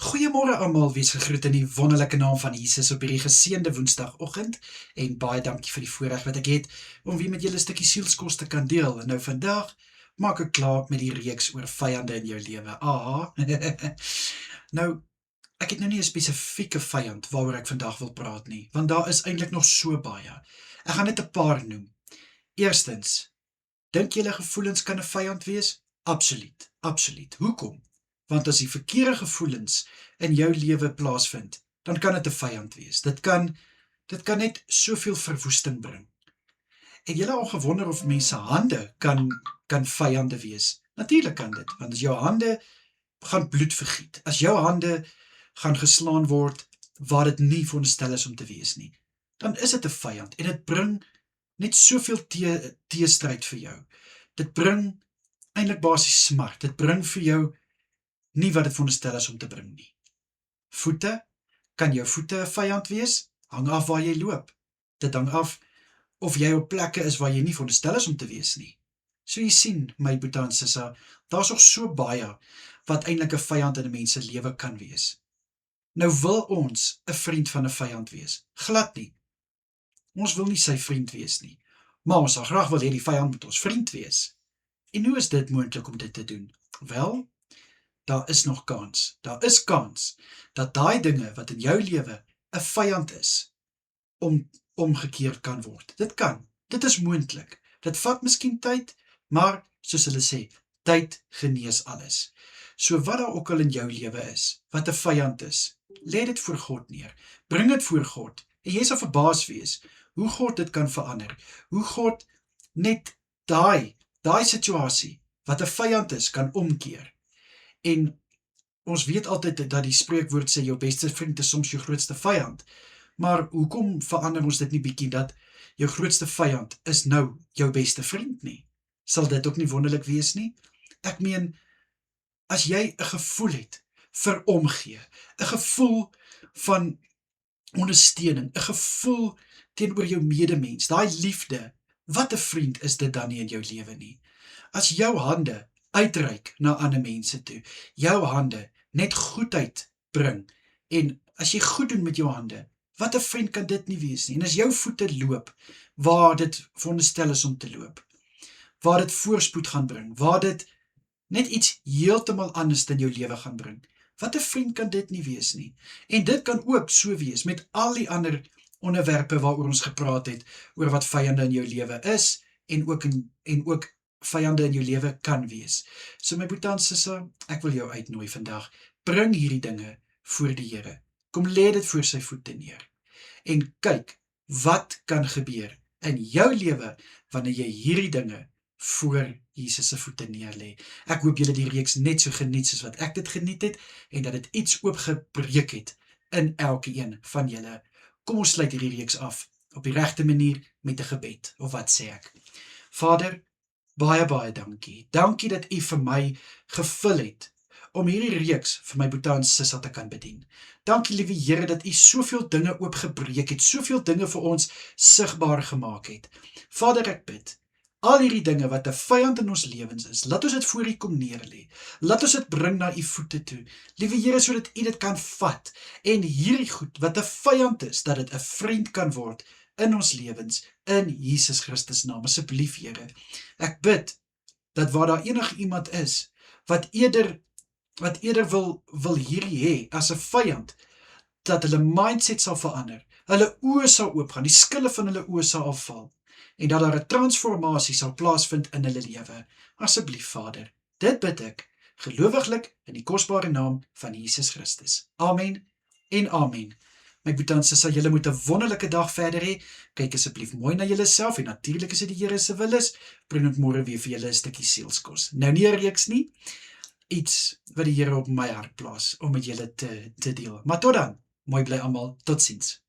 Goeiemôre almal, wees gegroet in die wonderlike naam van Jesus op hierdie geseënde Woensdagoggend en baie dankie vir die voorreg wat ek het om weer met julle 'n stukkie sielskos te kan deel. En nou vandag maak ek klaar met die reeks oor vyande in jou lewe. Aha. Nou, ek het nou nie 'n spesifieke vyand waaroor ek vandag wil praat nie, want daar is eintlik nog so baie. Ek gaan net 'n paar noem. Eerstens, dink julle gevoelens kan 'n vyand wees? Absoluut, absoluut. Hoekom? Want as die verkeerde gevoelens in jou lewe plaasvind, dan kan dit 'n vyand wees. Dit kan net soveel verwoesting bring. Het julle al gewonder of mense hande kan vyande wees? Natuurlik kan dit, want as jou hande gaan bloed vergiet, as jou hande gaan geslaan word waar dit nie veronderstel is om te wees nie, dan is dit 'n vyand en dit bring net soveel teestryd vir jou. Dit bring eintlik basies smart. Dit bring vir jou nie wat dit veronderstel is om te bring nie. Voete, kan jou voete 'n vyand wees? Hang af waar jy loop. Dit hang af of jy op plekke is waar jy nie veronderstel is om te wees nie. So jy sien, my boetie en sissa, daar's nog so baie wat eintlik 'n vyand in 'n mens se lewe kan wees. Nou wil ons 'n vriend van 'n vyand wees? Glad nie. Ons wil nie sy vriend wees nie, maar ons sal graag wil hê die vyand moet ons vriend wees. En hoe is dit moontlik om dit te doen? Wel, daar is nog kans. Daar is kans dat daai dinge wat in jou lewe 'n vyand is, omgekeer kan word. Dit kan. Dit is moontlik. Dit vat miskien tyd, maar soos hulle sê, tyd genees alles. So wat daar ook al in jou lewe is, wat 'n vyand is, lê dit voor God neer. Bring dit voor God en jy sal verbaas wees hoe God dit kan verander. Hoe God net daai situasie wat 'n vyand is, kan omkeer. En ons weet altyd dat die spreekwoord sê, jou beste vriend is soms jou grootste vyand. Maar hoekom verander ons dit nie bietjie dat jou grootste vyand is nou jou beste vriend nie? Sal dit ook nie wonderlik wees nie? Ek meen, as jy 'n gevoel het vir omgee, 'n gevoel van ondersteuning, 'n gevoel teenoor jou medemens, daai liefde, wat 'n vriend is dit dan nie in jou lewe nie? As jou hande uitreik na ander mense toe, jou hande net goedheid bring, en as jy goed doen met jou hande, wat 'n vriend kan dit nie wees nie? En as jou voete loop, waar dit veronderstel is om te loop, waar dit voorspoed gaan bring, waar dit net iets heeltemal anders in jou lewe gaan bring, wat 'n vriend kan dit nie wees nie? En dit kan ook so wees met al die ander onderwerpe waaroor ons gepraat het, oor wat vyande in jou lewe is, en ook vyande in jou lewe kan wees. So my boetie en sissa, ek wil jou uitnooi vandag, bring hierdie dinge voor die Here. Kom lê dit voor sy voete neer. En kyk, wat kan gebeur in jou lewe wanneer jy hierdie dinge voor Jesus se voete neerlê. Ek hoop julle die reeks net so geniet soos wat ek dit geniet het, en dat dit iets oopgebreek het in elkeen van julle. Kom ons sluit hierdie reeks af op die regte manier met 'n gebed, of wat sê ek? Vader, baie dankie. Dankie dat U vir my gevul het om hierdie reeks vir my boetie en sissa te kan bedien. Dankie, liewe Here, dat U soveel dinge oopgebreek het, soveel dinge vir ons sigbaar gemaak het. Vader, ek bid, al hierdie dinge wat 'n vyand in ons lewens is, laat ons dit voor U kom neerlê. Laat ons dit bring na U voete toe. Liewe Here, sodat U dit kan vat, en hierdie goed wat 'n vyand is, dat dit 'n vriend kan word in ons lewens, in Jesus Christus naam. Asseblief, Here, ek bid, dat waar daar enige iemand is, wat eerder wil hierdie hê as 'n vyand, dat hulle mindset sal verander, hulle oë sal oopgaan, die skille van hulle oë sal afval, en dat daar 'n transformasie sal plaasvind in hulle lewe. Asseblief, Vader, dit bid ek, gelowiglik in die kosbare naam van Jesus Christus. Amen en amen. My boetie en sissa, julle moet 'n wonderlike dag verder hê. Kyk asseblief mooi na julleself, en natuurlik as dit die Here se wil is, bring ek môre weer vir julle 'n stukkie sielskos. Nou nie 'n reeks nie, iets wat die Here op my hart plaas om met julle te deel. Maar tot dan, mooi bly almal, totsiens.